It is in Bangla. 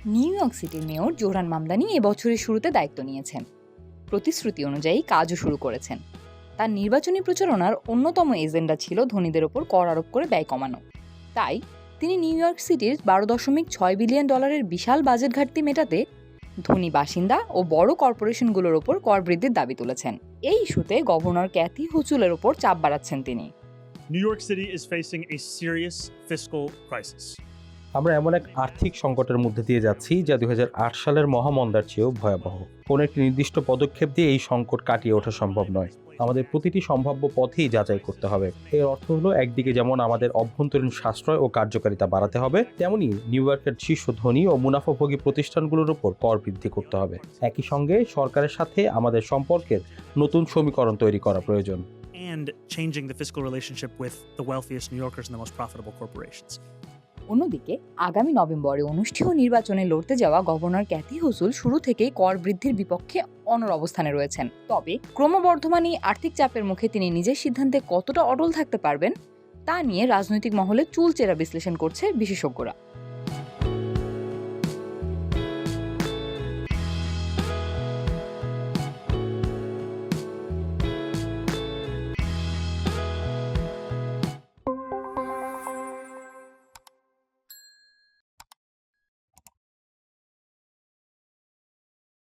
নিউ ইয়র্ক সিটির মেয়র জোহরান মামদানি এবছরের শুরুতে দায়িত্ব নিয়েছেন। প্রতিশ্রুতি অনুযায়ী কাজও শুরু করেছেন। তার নির্বাচনী প্রচারণার অন্যতম এজেন্ডা ছিল ধনীদের ওপর কর আরোপ করে ব্যয় কমানো। তাই তিনি নিউ ইয়র্ক সিটির $12.6 বিলিয়ন বিশাল বাজেট ঘাটতি মেটাতে ধনী বাসিন্দা ও বড় কর্পোরেশনগুলোর ওপর কর বৃদ্ধির দাবি তুলেছেন। এই ইস্যুতে গভর্নর ক্যাথি হুচুলের ওপর চাপ বাড়াচ্ছেন তিনি। New York City is facing a serious fiscal crisis. আমরা এমন এক আর্থিক সংকটের মধ্যে দিয়ে যাচ্ছি যা 2008 সালের মহামন্দার চেয়েও ভয়াবহ। কোনো একটি নির্দিষ্ট পদক্ষেপ দিয়ে এই সংকট কাটিয়ে ওঠা সম্ভব নয়। আমাদের প্রতিটি সম্ভাব্য পথেই যাচাই করতে হবে। এর অর্থ হলো একদিকে যেমন আমাদের অভ্যন্তরীণ সাশ্রয় ও কার্যকারিতা বাড়াতে হবে, তেমনি নিউ ইয়র্কের শীর্ষ ধনী ও মুনাফাভোগী প্রতিষ্ঠানগুলোর উপর কর বৃদ্ধি করতে হবে। একই সঙ্গে সরকারের সাথে আমাদের সম্পর্কের নতুন সমীকরণ তৈরি করা প্রয়োজন। And changing the fiscal relationship with the wealthiest New Yorkers and the most profitable corporations. অন্যদিকে আগামী নভেম্বরে অনুষ্ঠেয় নির্বাচনে লড়তে যাওয়া গভর্নর ক্যাথি হুচুল শুরু থেকেই কর বৃদ্ধির বিপক্ষে অনড় অবস্থানে রয়েছেন। তবে ক্রমবর্ধমান এই আর্থিক চাপের মুখে তিনি নিজের সিদ্ধান্তে কতটা অটল থাকতে পারবেন তা নিয়ে রাজনৈতিক মহলে চুলচেরা বিশ্লেষণ করছে বিশেষজ্ঞরা।